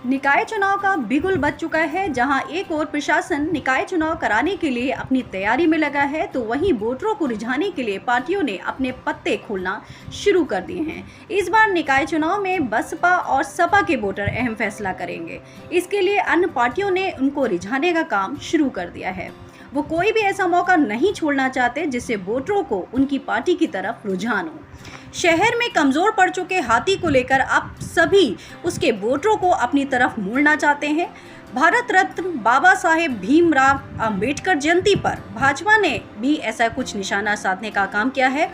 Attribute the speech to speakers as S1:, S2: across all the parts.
S1: निकाय चुनाव का बिगुल बज चुका है। जहां एक ओर प्रशासन निकाय चुनाव कराने के लिए अपनी तैयारी में लगा है, तो वहीं वोटरों को रिझाने के लिए पार्टियों ने अपने पत्ते खोलना शुरू कर दिए हैं। इस बार निकाय चुनाव में बसपा और सपा के वोटर अहम फैसला करेंगे। इसके लिए अन्य पार्टियों ने उनको रिझाने का काम शुरू कर दिया है। वो कोई भी ऐसा मौका नहीं छोड़ना चाहते जिससे वोटरों को उनकी पार्टी की तरफ रुझान हो। शहर में कमजोर पड़ चुके हाथी को लेकर अब सभी उसके वोटरों को अपनी तरफ मोड़ना चाहते हैं। भारत रत्न बाबा साहेब भीमराव अंबेडकर जयंती पर भाजपा ने भी ऐसा कुछ निशाना साधने का काम किया है।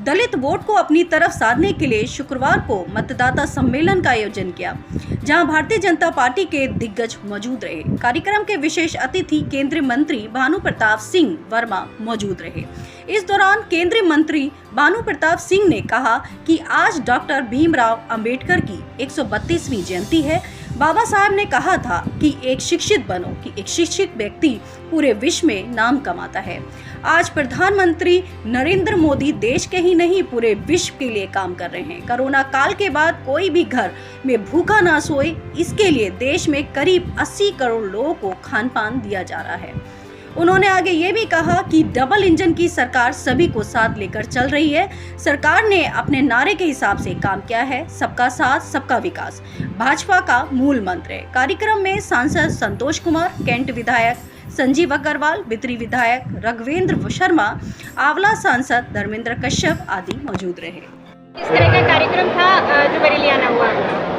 S1: दलित वोट को अपनी तरफ साधने के लिए शुक्रवार को मतदाता सम्मेलन का आयोजन किया, जहां भारतीय जनता पार्टी के दिग्गज मौजूद रहे। कार्यक्रम के विशेष अतिथि केंद्रीय मंत्री भानु प्रताप सिंह वर्मा मौजूद रहे। इस दौरान केंद्रीय मंत्री भानु प्रताप सिंह ने कहा कि आज डॉक्टर भीमराव अंबेडकर की 132वीं जयंती है। बाबा साहब ने कहा था कि एक शिक्षित बनो, कि एक शिक्षित व्यक्ति पूरे विश्व में नाम कमाता है। आज प्रधानमंत्री नरेंद्र मोदी देश के ही नहीं पूरे विश्व के लिए काम कर रहे हैं। कोरोना काल के बाद कोई भी घर में भूखा ना सोए, इसके लिए देश में करीब 80 करोड़ लोगों को खान पान दिया जा रहा है। उन्होंने आगे ये भी कहा कि डबल इंजन की सरकार सभी को साथ लेकर चल रही है। सरकार ने अपने नारे के हिसाब से काम किया है। सबका साथ सबका विकास भाजपा का मूल मंत्र है। कार्यक्रम में सांसद संतोष कुमार, कैंट विधायक संजीव अग्रवाल, बितरी विधायक राघवेंद्र शर्मा, आंवला सांसद धर्मेंद्र कश्यप आदि मौजूद रहे।
S2: किस तरह का कार्यक्रम था जो बरेलियाना हुआ?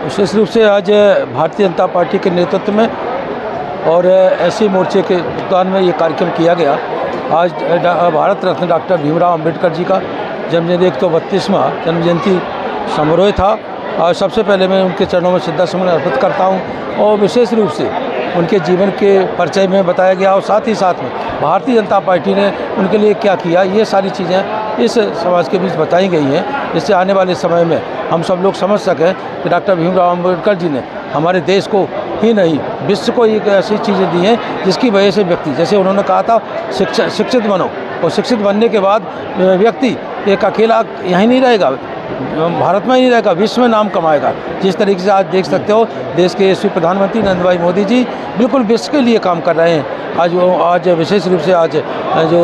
S3: विशेष रूप से आज भारतीय जनता पार्टी के नेतृत्व में और ऐसे मोर्चे के भुगतान में ये कार्यक्रम किया गया। आज भारत रत्न डॉक्टर भीमराव अंबेडकर जी का जन्मदिन 132वां जन्म जयंती समारोह था। और सबसे पहले मैं उनके चरणों में श्रद्धासुमन अर्पित करता हूँ और विशेष रूप से उनके जीवन के परिचय में बताया गया और साथ ही साथ में भारतीय जनता पार्टी ने उनके लिए क्या किया, ये सारी चीज़ें इस समाज के बीच बताई गई हैं, जिससे आने वाले समय में हम सब लोग समझ सकें कि डॉक्टर भीमराव अंबेडकर जी ने हमारे देश को ही नहीं विश्व को एक ऐसी चीज़ें दी हैं जिसकी वजह से व्यक्ति, जैसे उन्होंने कहा था, शिक्षित बनो, और शिक्षित बनने के बाद व्यक्ति एक अकेला यहीं नहीं रहेगा, भारत में ही नहीं रहेगा, विश्व में नाम कमाएगा। जिस तरीके से आज देख सकते हो देश के यशस्वी प्रधानमंत्री नरेंद्र भाई मोदी जी बिल्कुल विश्व के लिए काम कर रहे हैं। आज विशेष रूप से आज जो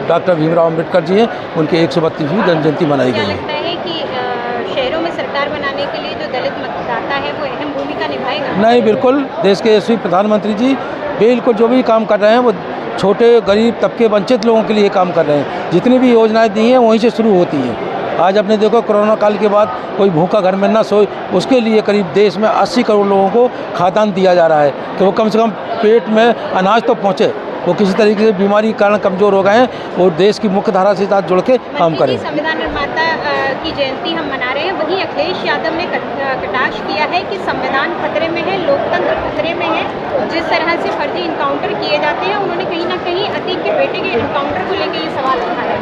S3: डॉक्टर भीमराव अंबेडकर जी हैं उनकी 132वीं जन्म जयंती मनाई गई है।
S2: लगता है कि शहरों में सरकार बनाने के लिए जो दलित मतदाता है वो अहम भूमिका निभाएगा? नहीं,
S3: बिल्कुल देश के यशस्वी प्रधानमंत्री जी बिल्कुल जो भी काम कर रहे हैं वो छोटे गरीब तबके वंचित लोगों के लिए काम कर रहे हैं। जितनी भी योजनाएं दी हैं वहीं से शुरू होती हैं। आज आपने देखो कोरोना काल के बाद कोई भूखा घर में ना सोए, उसके लिए करीब देश में 80 करोड़ लोगों को खाद्यान्न दिया जा रहा है कि वो कम से कम पेट में अनाज तो पहुँचे। वो किसी तरीके से बीमारी के कारण कमज़ोर हो गए हैं और देश की मुख्य धारा से साथ जुड़ के काम करें।
S2: संविधान निर्माता की जयंती हम मना रहे हैं, वहीं अखिलेश यादव ने कटाक्ष किया है कि संविधान खतरे में है, लोकतंत्र खतरे में है। जिस तरह से फर्जी इनकाउंटर किए जाते हैं, उन्होंने कहीं ना कहीं अतीक के बेटे के इनकाउंटर को लेकर ये सवाल उठाया।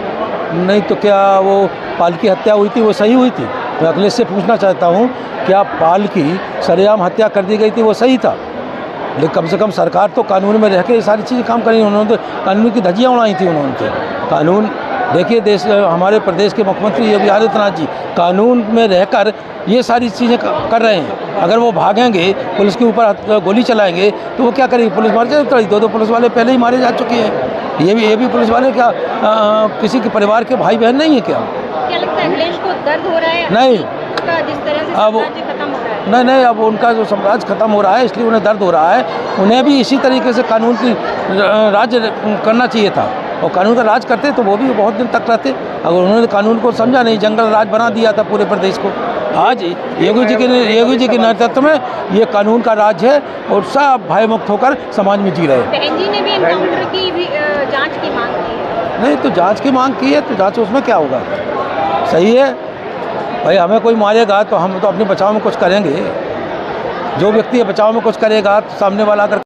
S3: नहीं तो क्या वो पाल की हत्या हुई थी वो सही हुई थी? मैं अखिलेश से पूछना चाहता हूँ, क्या पाल की सरेआम हत्या कर दी गई थी वो सही था? लेकिन कम से कम सरकार तो कानून में रह के ये सारी चीज़ें काम करी। उन्होंने तो कानून की धज्जियाँ उड़ाई थी। उन्होंने तो कानून, देखिए देश हमारे प्रदेश के मुख्यमंत्री योगी आदित्यनाथ जी कानून में रहकर ये सारी चीज़ें कर रहे हैं। अगर वो भागेंगे, पुलिस के ऊपर गोली चलाएंगे तो वो क्या करेगी? पुलिस मार जाए। दो पुलिस वाले पहले ही मारे जा चुके हैं। ये भी पुलिस वाले क्या किसी के परिवार के भाई बहन नहीं है क्या?
S2: क्या लगता है अखिलेश को दर्द हो रहा है?
S3: नहीं,
S2: जिस तरह से
S3: अब
S2: खत्म हो रहा है।
S3: नहीं, अब उनका जो साम्राज्य खत्म हो रहा है इसलिए उन्हें दर्द हो रहा है। उन्हें भी इसी तरीके से कानून की राज करना चाहिए था, और कानून का राज करते तो वो भी बहुत दिन तक रहते। अगर उन्होंने कानून को समझा नहीं, जंगल राज बना दिया था पूरे प्रदेश को। आज योगी जी के नेतृत्व में ये कानून का राज है और सब भयमुक्त होकर समाज में जी रहे हैं।
S2: बहन जी ने भी एनकाउंटर की भी जाँच की मांग की है।
S3: नहीं, तो जाँच की मांग की है तो जाँच उसमें क्या होगा? सही है भाई, हमें कोई मारेगा तो हम तो अपने बचाव में कुछ करेंगे। जो व्यक्ति बचाव में कुछ करेगा तो सामने वाला अगर